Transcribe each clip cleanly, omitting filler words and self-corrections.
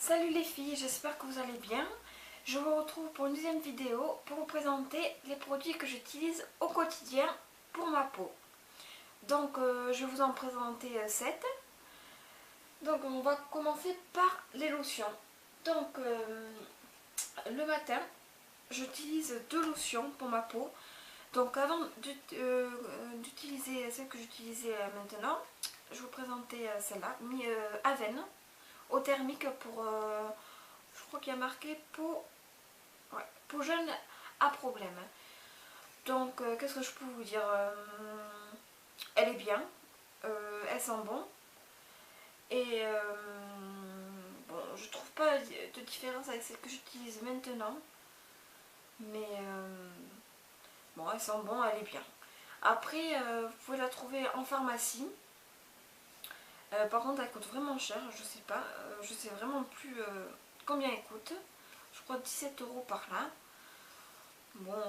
Salut les filles, j'espère que vous allez bien. Je vous retrouve pour une deuxième vidéo pour vous présenter les produits que j'utilise au quotidien pour ma peau. Donc je vais vous en présenter 7. Donc on va commencer par les lotions. Donc le matin, j'utilise 2 lotions pour ma peau. Donc avant d'utiliser celle que j'utilisais maintenant, je vais vous présenter celle-là, Aven, eau thermique pour... je crois qu'il y a marqué peau, ouais, peau jeune à problème. Donc qu'est-ce que je peux vous dire, elle est bien, elle sent bon. Et bon, je trouve pas de différence avec celle que j'utilise maintenant. Mais bon, elle sent bon, elle est bien. Après, vous pouvez la trouver en pharmacie. Par contre, elle coûte vraiment cher, je sais pas. Je sais vraiment plus combien elle coûte. Je crois 17 € par là. Bon,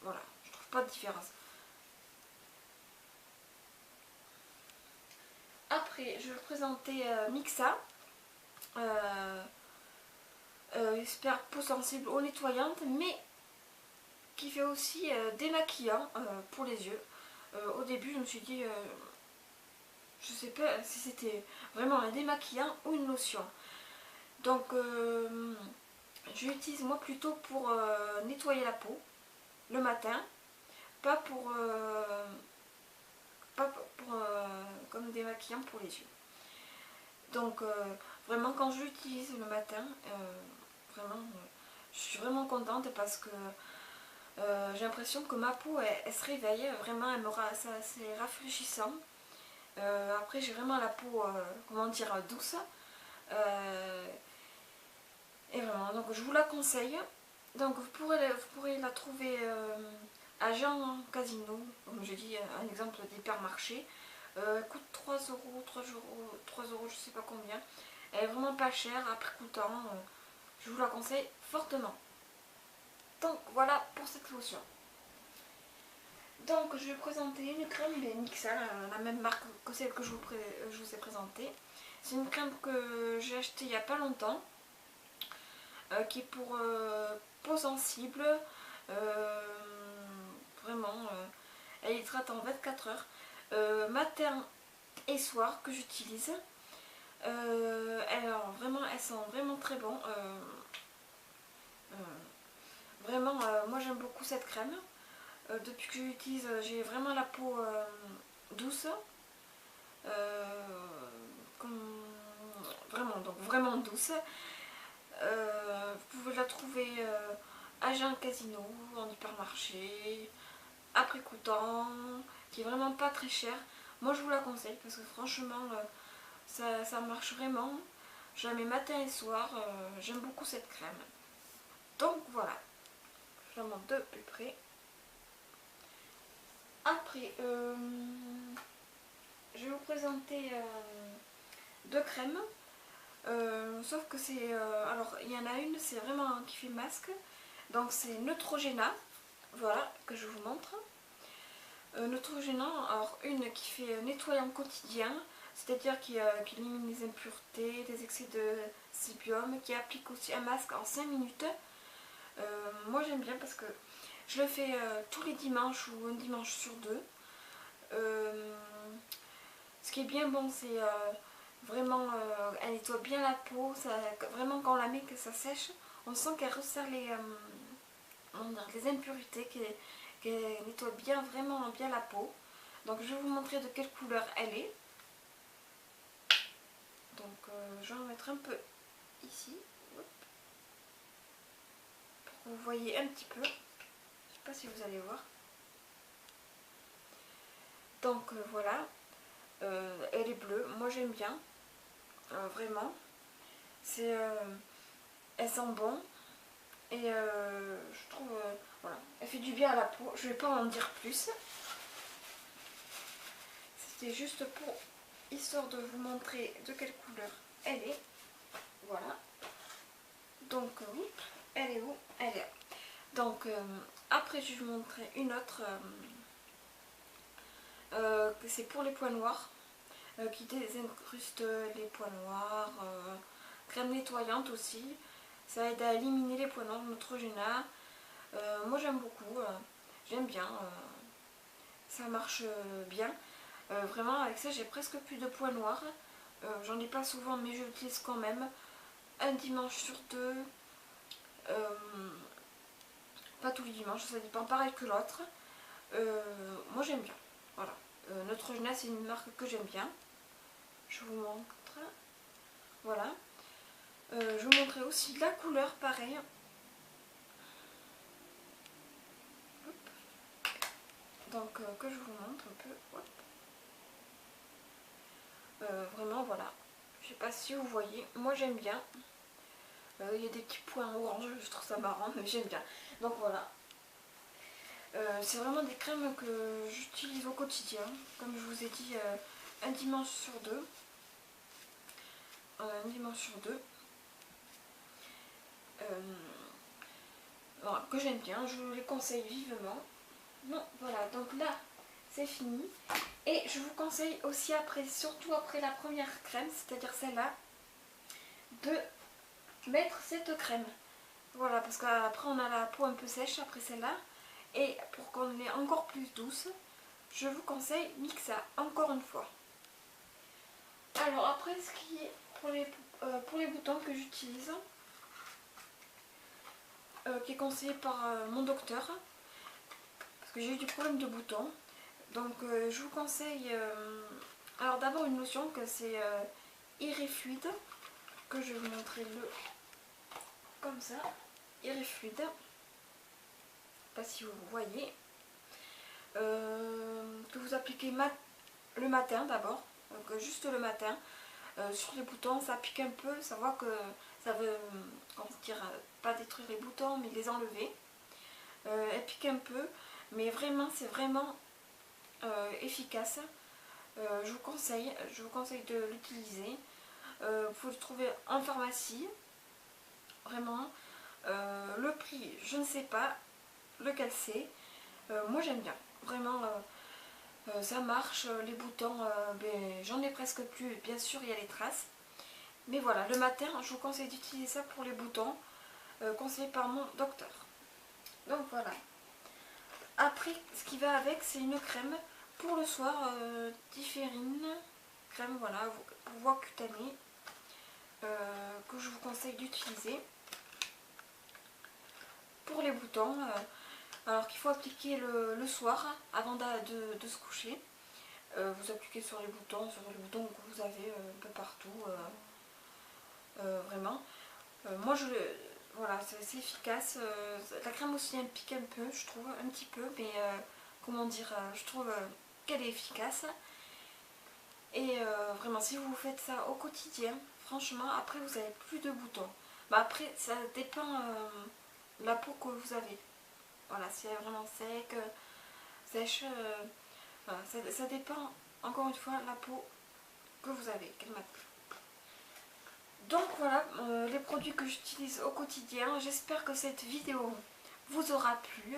voilà, je trouve pas de différence. Après, je vais vous présenter Mixa. Expert peau sensible eau nettoyante, mais qui fait aussi démaquillant pour les yeux. Au début, je me suis dit, je sais pas si c'était vraiment un démaquillant ou une lotion. Donc, je l'utilise moi plutôt pour nettoyer la peau le matin, pas pour, comme démaquillant pour les yeux. Donc, vraiment, quand je l'utilise le matin, vraiment, je suis vraiment contente parce que j'ai l'impression que ma peau elle se réveille, vraiment c'est rafraîchissant. Après j'ai vraiment la peau, comment dire, douce. Et vraiment, donc je vous la conseille. Donc vous pourrez la trouver à Jean Casino, comme je dis, un exemple d'hypermarché. Elle coûte 3 €, 3 €, je sais pas combien. Elle est vraiment pas chère, à prix coûtant. Je vous la conseille fortement. Donc voilà pour cette lotion. Donc je vais présenter une crème Mixa, la même marque que celle que je vous ai présentée. C'est une crème que j'ai achetée il n'y a pas longtemps, qui est pour peau sensible. Vraiment, elle hydrate en 24 heures. Matin et soir que j'utilise. Alors vraiment, elles sont vraiment très bon. Vraiment, moi j'aime beaucoup cette crème. Depuis que je l'utilise, j'ai vraiment la peau douce. Euh, comme- Vraiment, donc vraiment douce. Vous pouvez la trouver à Jean Casino, en hypermarché, à prix coûtant, qui est vraiment pas très cher. Moi je vous la conseille parce que franchement ça marche vraiment. Je la mets matin et soir, j'aime beaucoup cette crème. Donc voilà, je la montre de plus près. Après, je vais vous présenter 2 crèmes. Sauf que c'est... alors, il y en a une, c'est vraiment un qui fait masque. Donc, c'est Neutrogena. Voilà, que je vous montre. Neutrogena, alors une qui fait nettoyant quotidien. C'est-à-dire qui élimine les impuretés, les excès de sébium. Qui applique aussi un masque en 5 minutes. Moi, j'aime bien parce que je le fais tous les dimanches ou un dimanche sur deux. Ce qui est bien bon, c'est vraiment, elle nettoie bien la peau. Vraiment, quand on la met, que ça sèche, on sent qu'elle resserre les impuretés, qu'elle nettoie bien, vraiment bien la peau. Donc, je vais vous montrer de quelle couleur elle est. Donc, je vais en mettre un peu ici. Hop. Pour que vous voyez un petit peu. Je ne sais pas si vous allez voir. Donc, voilà. Elle est bleue. Moi, j'aime bien. Vraiment. Elle sent bon. Et je trouve, voilà, elle fait du bien à la peau. Je vais pas en dire plus. C'était juste pour, histoire de vous montrer de quelle couleur elle est. Voilà. Donc, elle est où? Elle est là. Donc, après, je vais vous montrer une autre. C'est pour les points noirs. Qui désincruste les points noirs. crème nettoyante aussi. Ça aide à éliminer les points noirs, Neutrogena. Moi j'aime beaucoup, j'aime bien, ça marche bien. Vraiment avec ça j'ai presque plus de points noirs. J'en ai pas souvent mais je l'utilise quand même. Un dimanche sur deux. Pas tous les dimanches, ça dépend pareil que l'autre. Moi j'aime bien. Voilà. Neutrogena c'est une marque que j'aime bien. Je vous montre. Voilà. Je vous montrerai aussi la couleur pareil. Donc que je vous montre un peu. Hop. Vraiment voilà. Je sais pas si vous voyez. Moi j'aime bien. Il y a des petits points orange, je trouve ça marrant, mais j'aime bien. Donc voilà. C'est vraiment des crèmes que j'utilise au quotidien. Comme je vous ai dit, un dimanche sur deux. Un dimanche sur deux. Voilà, que j'aime bien, je vous les conseille vivement. Non, voilà, donc là, c'est fini. Et je vous conseille aussi après, surtout après la première crème, c'est-à-dire celle-là, de mettre cette crème. Voilà, parce qu'après on a la peau un peu sèche après celle-là. Et pour qu'on l'ait encore plus douce, je vous conseille Mixa, encore une fois. Alors après, ce qui est pour les boutons que j'utilise, qui est conseillé par mon docteur, parce que j'ai eu du problème de boutons. Donc je vous conseille, alors d'abord une lotion que c'est Irrifluide, que je vais vous montrer comme ça, Irrifluide, je sais pas si vous voyez, que vous appliquez le matin d'abord, donc juste le matin, sur les boutons. Ça pique un peu, ça voit que ça veut, comment dire, pas détruire les boutons mais les enlever. Elle pique un peu, mais vraiment c'est vraiment efficace. Je vous conseille de l'utiliser. Vous pouvez le trouver en pharmacie, vraiment. Le prix, je ne sais pas lequel c'est. Moi j'aime bien, vraiment. Ça marche, les boutons, ben, j'en ai presque plus, bien sûr il y a les traces. Mais voilà, le matin, je vous conseille d'utiliser ça pour les boutons, conseillé par mon docteur. Donc voilà. Après, ce qui va avec, c'est une crème pour le soir, Différine, crème, voilà, pour voie cutanée, que je vous conseille d'utiliser pour les boutons. Alors qu'il faut appliquer le soir, avant de se coucher. Vous appliquez sur les boutons que vous avez un peu partout, vraiment. Moi, voilà, c'est efficace. La crème aussi, elle pique un peu, je trouve, un petit peu, mais comment dire, je trouve qu'elle est efficace. Et vraiment, si vous faites ça au quotidien, franchement, après, vous n'avez plus de boutons. Bah, après, ça dépend de la peau que vous avez. Voilà, si elle est vraiment sec, sèche, voilà, ça dépend, encore une fois, de la peau que vous avez, quelle marque. Donc voilà, les produits que j'utilise au quotidien. J'espère que cette vidéo vous aura plu.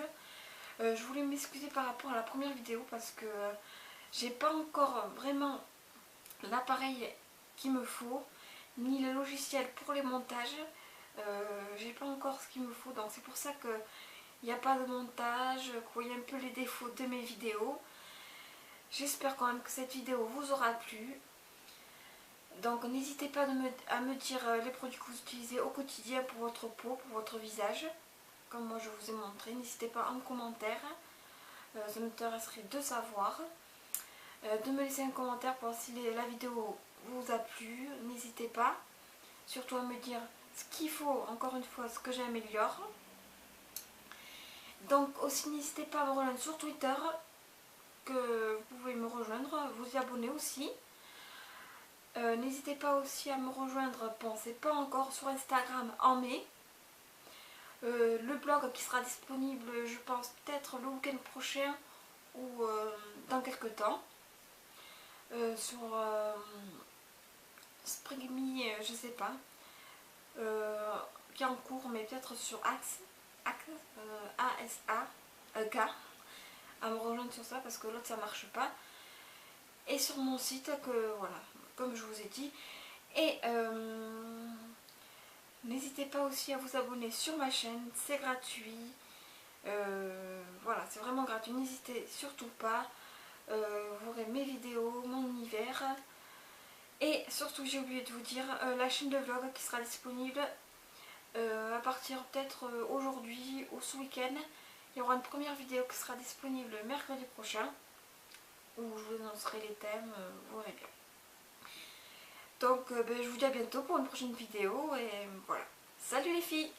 Je voulais m'excuser par rapport à la première vidéo parce que j'ai pas encore vraiment l'appareil qu'il me faut, ni le logiciel pour les montages. J'ai pas encore ce qu'il me faut, donc c'est pour ça que il n'y a pas de montage, que vous voyez un peu les défauts de mes vidéos. J'espère quand même que cette vidéo vous aura plu. Donc n'hésitez pas à me dire les produits que vous utilisez au quotidien pour votre peau, pour votre visage. Comme moi je vous ai montré, n'hésitez pas en commentaire. Ça m'intéresserait de savoir. De me laisser un commentaire pour si la vidéo vous a plu. N'hésitez pas. Surtout à me dire ce qu'il faut, encore une fois, ce que j'améliore. Donc aussi n'hésitez pas à me rejoindre sur Twitter, que vous pouvez me rejoindre, vous y abonner aussi. N'hésitez pas aussi à me rejoindre, pensez pas encore, sur Instagram en mai. Le blog qui sera disponible, je pense, peut-être le week-end prochain ou dans quelques temps. Sur Spring Me, je sais pas, qui est en cours, mais peut-être sur ASA, à me rejoindre sur ça parce que l'autre ça marche pas. Et sur mon site, que voilà, comme je vous ai dit. Et N'hésitez pas aussi à vous abonner sur ma chaîne, c'est gratuit. Voilà, c'est vraiment gratuit, n'hésitez surtout pas. Vous aurez mes vidéos, mon univers. Et surtout, j'ai oublié de vous dire, la chaîne de vlog qui sera disponible à partir peut-être aujourd'hui ou ce week-end. Il y aura une première vidéo qui sera disponible mercredi prochain, où je vous annoncerai les thèmes, vous verrez bien. Donc je vous dis à bientôt pour une prochaine vidéo et voilà. Salut les filles!